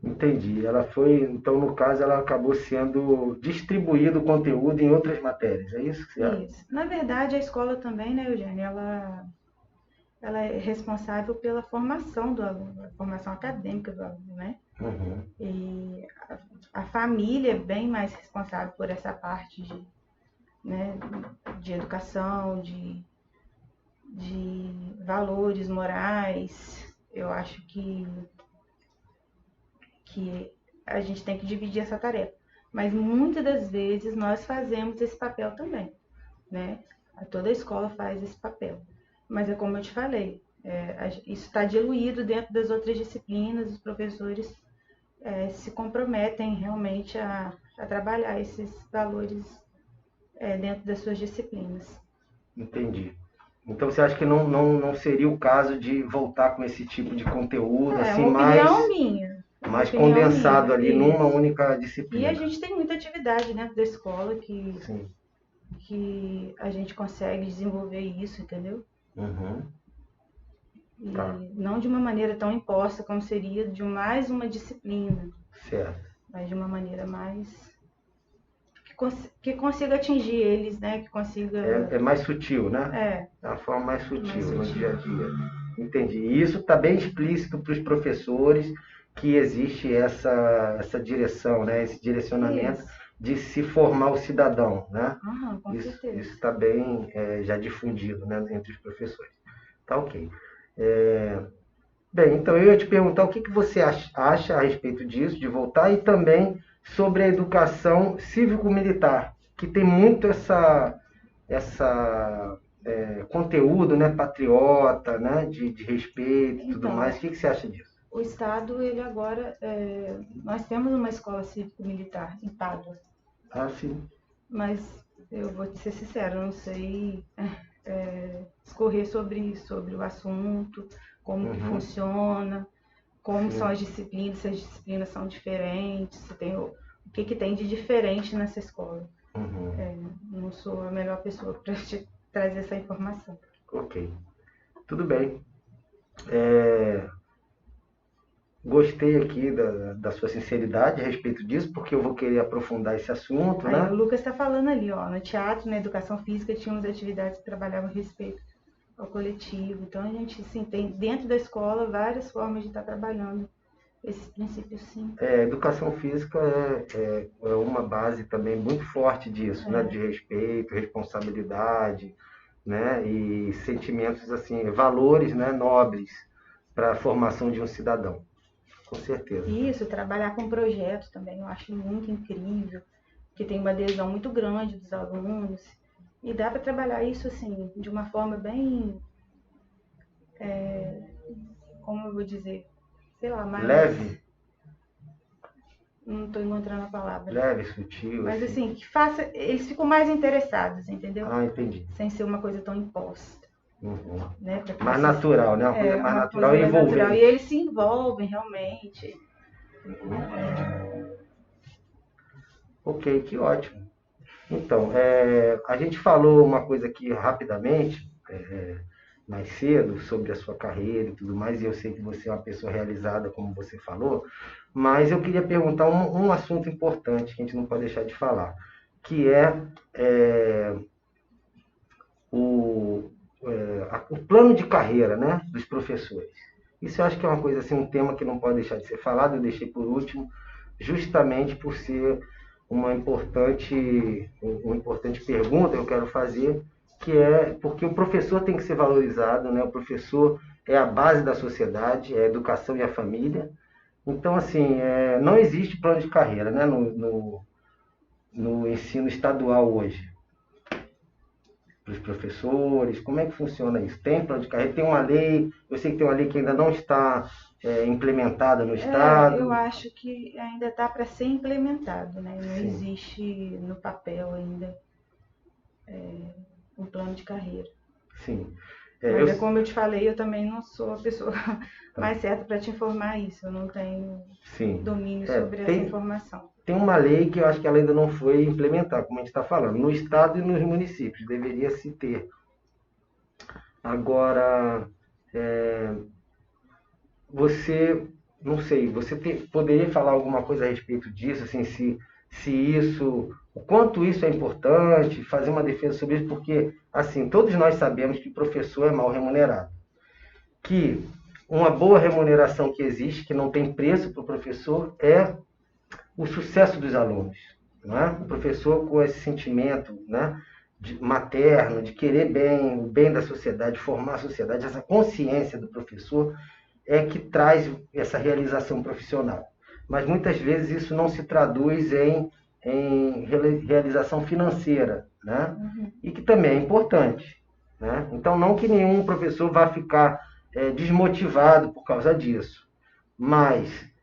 Entendi. Ela foi, então, no caso, ela acabou sendo distribuído o conteúdo em outras matérias, é isso que você acha? Isso. Na verdade, a escola também, né, Eugênio, ela é responsável pela formação do aluno, a formação acadêmica do aluno, né? Uhum. E a família é bem mais responsável por essa parte de educação, de valores morais. Eu acho que a gente tem que dividir essa tarefa. Mas muitas das vezes nós fazemos esse papel também, né? Toda a escola faz esse papel. Mas é como eu te falei, isso está diluído dentro das outras disciplinas, os professores se comprometem realmente a trabalhar esses valores dentro das suas disciplinas. Entendi. Então você acha que não seria o caso de voltar com esse tipo de conteúdo, assim, uma opinião minha. mais condensado ali isso. Numa única disciplina? E a gente tem muita atividade dentro da escola Sim. que a gente consegue desenvolver isso, entendeu? Uhum. E Tá. não de uma maneira tão imposta como seria de mais uma disciplina, Certo. mas de uma maneira mais que consiga atingir eles, né? Que consiga. É mais sutil, né? É uma forma mais sutil no sutil. dia a dia. Entendi. E isso está bem explícito para os professores, que existe essa direção, né? Esse direcionamento Isso. de se formar o cidadão, né? Com certeza. Isso está bem já difundido, né, entre os professores. Tá ok. Bem, então eu ia te perguntar o que você acha a respeito disso, de voltar, e também sobre a educação cívico-militar, que tem muito essa conteúdo, né, patriota, né, de respeito e tudo mais. O que você acha disso? O Estado, ele agora, nós temos uma escola cívico-militar em Pádua. Ah, sim. Mas eu vou te ser sincera, eu não sei discorrer sobre o assunto, como que funciona, como são as disciplinas, se as disciplinas são diferentes, se tem o que tem de diferente nessa escola. Não sou a melhor pessoa para te trazer essa informação. Ok, tudo bem. Gostei aqui da sua sinceridade a respeito disso, porque eu vou querer aprofundar esse assunto, Aí o né? Lucas está falando ali, ó, no teatro, na educação física, tínhamos atividades que trabalhavam a respeito ao coletivo. Então a gente sim, tem dentro da escola várias formas de estar trabalhando esses princípios, sim. Educação física é uma base também muito forte disso, né? De respeito, responsabilidade, né? E sentimentos assim, valores, né? Nobres para a formação de um cidadão, com certeza. Isso, trabalhar com projetos também, eu acho muito incrível, que tem uma adesão muito grande dos alunos. E dá para trabalhar isso assim, de uma forma bem, como eu vou dizer, sei lá, mais. Leve, Não estou encontrando a palavra. leve, sutil, Mas assim, que faça. Eles ficam mais interessados, entendeu? Ah, entendi. Sem ser uma coisa tão imposta. Uhum. Né? Mais natural, né? Uma coisa mais Uma natural coisa e mais natural. envolvente. E eles se envolvem realmente. Ok, que ótimo. Então, a gente falou uma coisa aqui rapidamente, mais cedo, sobre a sua carreira e tudo mais, e eu sei que você é uma pessoa realizada, como você falou, mas eu queria perguntar um assunto importante que a gente não pode deixar de falar, que é o, o plano de carreira, né, dos professores. Isso eu acho que é uma coisa assim, um tema que não pode deixar de ser falado, eu deixei por último, justamente por ser uma importante pergunta que eu quero fazer, que é porque o professor tem que ser valorizado, né? O professor é a base da sociedade, é a educação e a família. Então, assim, não existe plano de carreira, né? No ensino estadual hoje. Para os professores, como é que funciona isso? Tem plano de carreira? Tem uma lei, eu sei que tem uma lei que ainda não está implementada no Estado. Eu acho que ainda está para ser implementado, né? Não Sim. existe no papel ainda um plano de carreira. Sim. Mas como eu te falei, eu também não sou a pessoa mais certa para te informar isso. Eu não tenho domínio sobre essa informação. Tem uma lei que eu acho que ela ainda não foi implementada, como a gente está falando, no Estado e nos municípios, deveria se ter. Agora, você, não sei, poderia falar alguma coisa a respeito disso, assim, se isso, o quanto isso é importante, fazer uma defesa sobre isso, porque, assim, todos nós sabemos que professor é mal remunerado. Que uma boa remuneração que existe, que não tem preço para o professor, é o sucesso dos alunos. Não é? O professor com esse sentimento, né, materno, de querer bem, o bem da sociedade, formar a sociedade, essa consciência do professor é que traz essa realização profissional. Mas muitas vezes isso não se traduz em realização financeira, né? E que também é importante. Né? Então, não que nenhum professor vá ficar desmotivado por causa disso, mas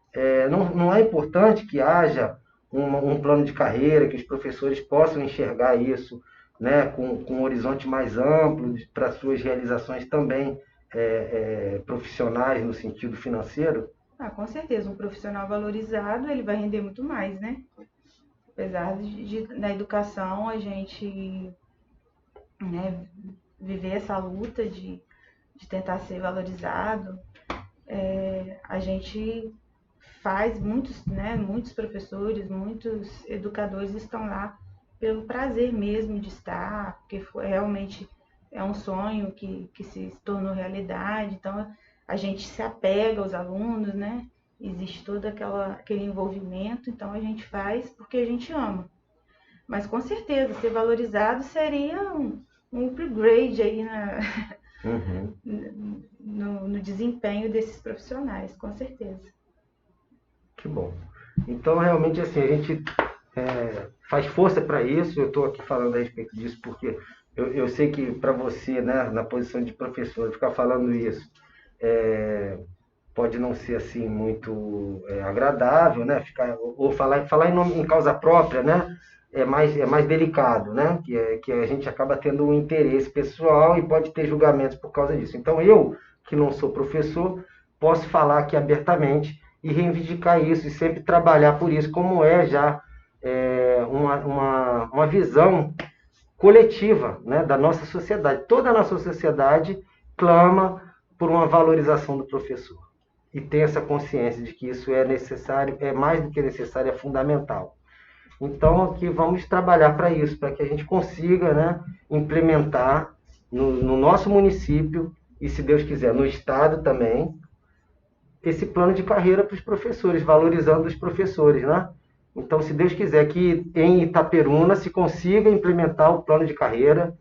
não é importante que haja um plano de carreira, que os professores possam enxergar isso, né, com um horizonte mais amplo para suas realizações também profissionais no sentido financeiro? Com certeza, um profissional valorizado, ele vai render muito mais, né? Apesar na educação a gente, né, viver essa luta de tentar ser valorizado, a gente faz muitos professores, muitos educadores estão lá pelo prazer mesmo de estar, porque realmente é um sonho que se tornou realidade, então a gente se apega aos alunos, né? Existe todo aquele envolvimento, então a gente faz porque a gente ama. Mas com certeza, ser valorizado seria um upgrade aí no desempenho desses profissionais, com certeza. Que bom. Então, realmente, assim, a gente faz força para isso. Eu estou aqui falando a respeito disso porque eu sei que para você, né, na posição de professor, ficar falando isso pode não ser assim muito agradável, né? Ou falar em causa própria, né? É mais delicado, né? Que a gente acaba tendo um interesse pessoal e pode ter julgamentos por causa disso. Então, eu, que não sou professor, posso falar aqui abertamente e reivindicar isso e sempre trabalhar por isso, como já uma visão coletiva, né, da nossa sociedade. Toda a nossa sociedade clama por uma valorização do professor. E tem essa consciência de que isso é necessário, é mais do que necessário, é fundamental. Então, aqui vamos trabalhar para isso, para que a gente consiga, né, implementar no nosso município, e se Deus quiser, no estado também, esse plano de carreira para os professores, valorizando os professores, né? Então, se Deus quiser que em Itaperuna se consiga implementar o plano de carreira,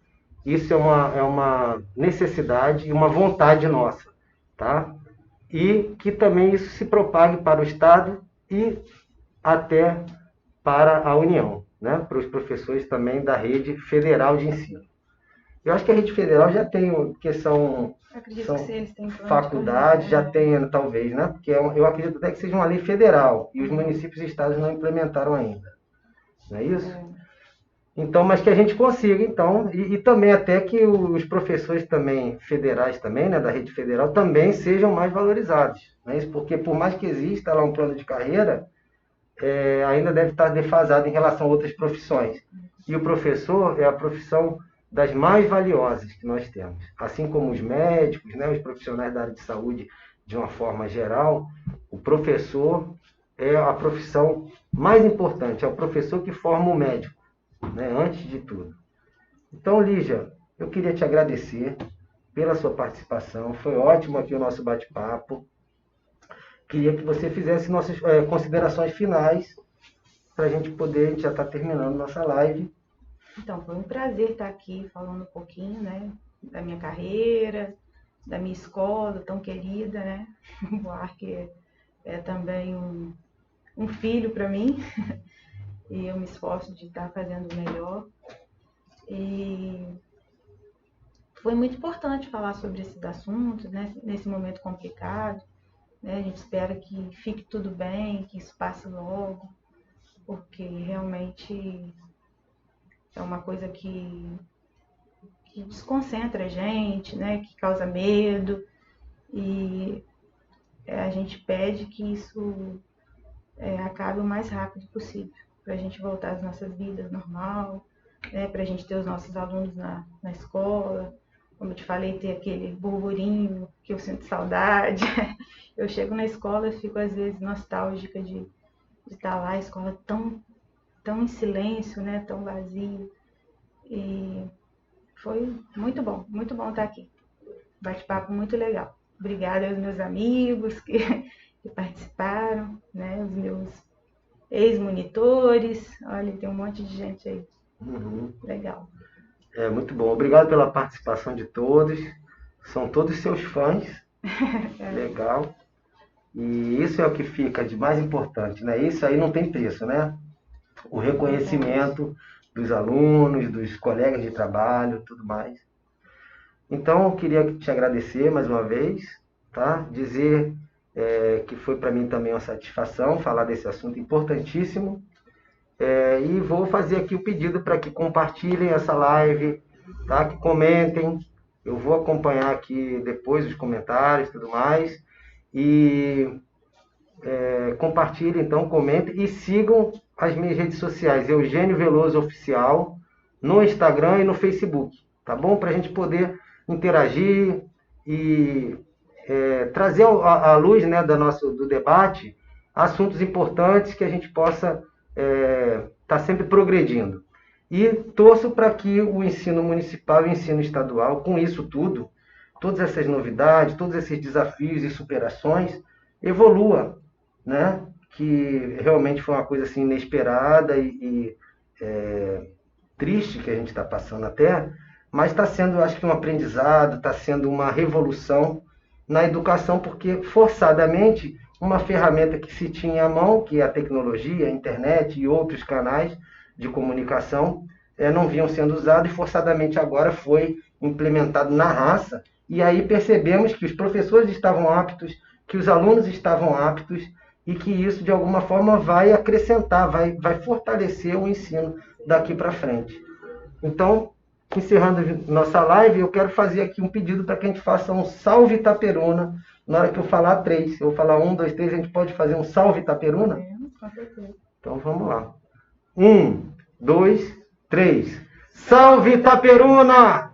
isso é uma necessidade e uma vontade nossa, tá? E que também isso se propague para o estado e até para a União, né? Para os professores também da rede federal de ensino. Eu acho que a rede federal já tem, porque são faculdades, já tem, talvez, né? Porque eu acredito até que seja uma lei federal e os municípios e estados não implementaram ainda. Não é isso? Então, mas que a gente consiga, então, e também até que os professores também federais também, né, da rede federal, também sejam mais valorizados. Não é isso? Porque por mais que exista lá um plano de carreira, ainda deve estar defasado em relação a outras profissões. E o professor é a profissão das mais valiosas que nós temos. Assim como os médicos, né, os profissionais da área de saúde, de uma forma geral, o professor é a profissão mais importante, é o professor que forma o médico, né, antes de tudo. Então, Lígia, eu queria te agradecer pela sua participação. Foi ótimo aqui o nosso bate-papo. Queria que você fizesse nossas considerações finais para a gente já está terminando nossa live. Então, foi um prazer estar aqui falando um pouquinho, né, da minha carreira, da minha escola tão querida, né? O Buarque é também um filho para mim e eu me esforço de estar fazendo o melhor. E foi muito importante falar sobre esses assuntos, né, nesse momento complicado. Né? A gente espera que fique tudo bem, que isso passe logo, porque realmente é uma coisa que desconcentra a gente, né? Que causa medo, e a gente pede que isso acabe o mais rápido possível, para a gente voltar às nossas vidas normal, né? Para a gente ter os nossos alunos na escola, como eu te falei, ter aquele burburinho que eu sinto saudade. Eu chego na escola e fico às vezes nostálgica de estar lá, a escola tão em silêncio, né? Tão vazia. E foi muito bom estar aqui. Bate-papo muito legal. Obrigada aos meus amigos que participaram, né? Os meus ex-monitores. Olha, tem um monte de gente aí. Legal. Muito bom. Obrigado pela participação de todos. São todos seus fãs. Legal. E isso é o que fica de mais importante, né? Isso aí não tem preço, né? O reconhecimento dos alunos, dos colegas de trabalho, tudo mais. Então, eu queria te agradecer mais uma vez, tá? Dizer que foi para mim também uma satisfação falar desse assunto importantíssimo. E vou fazer aqui o pedido para que compartilhem essa live, tá? Que comentem. Eu vou acompanhar aqui depois os comentários e tudo mais. E compartilhem, então, comentem e sigam as minhas redes sociais, Eugênio Veloso Oficial, no Instagram e no Facebook, tá bom? Para a gente poder interagir e trazer à luz, né, do debate assuntos importantes que a gente possa estar sempre progredindo. E torço para que o ensino municipal e o ensino estadual, com isso tudo, todas essas novidades, todos esses desafios e superações, evolua, né? Que realmente foi uma coisa assim inesperada e triste que a gente está passando até, mas está sendo, acho que, um aprendizado, está sendo uma revolução na educação, porque forçadamente uma ferramenta que se tinha à mão, que é a tecnologia, a internet e outros canais de comunicação, não vinham sendo usados e forçadamente agora foi implementado na raça. E aí percebemos que os professores estavam aptos, que os alunos estavam aptos e que isso, de alguma forma, vai acrescentar, vai fortalecer o ensino daqui para frente. Então, encerrando nossa live, eu quero fazer aqui um pedido para que a gente faça um salve Itaperuna. Na hora que eu falar 3, eu vou falar 1, 2, 3, a gente pode fazer um salve Itaperuna? Com certeza. Então vamos lá. 1, 2, 3. Salve Itaperuna!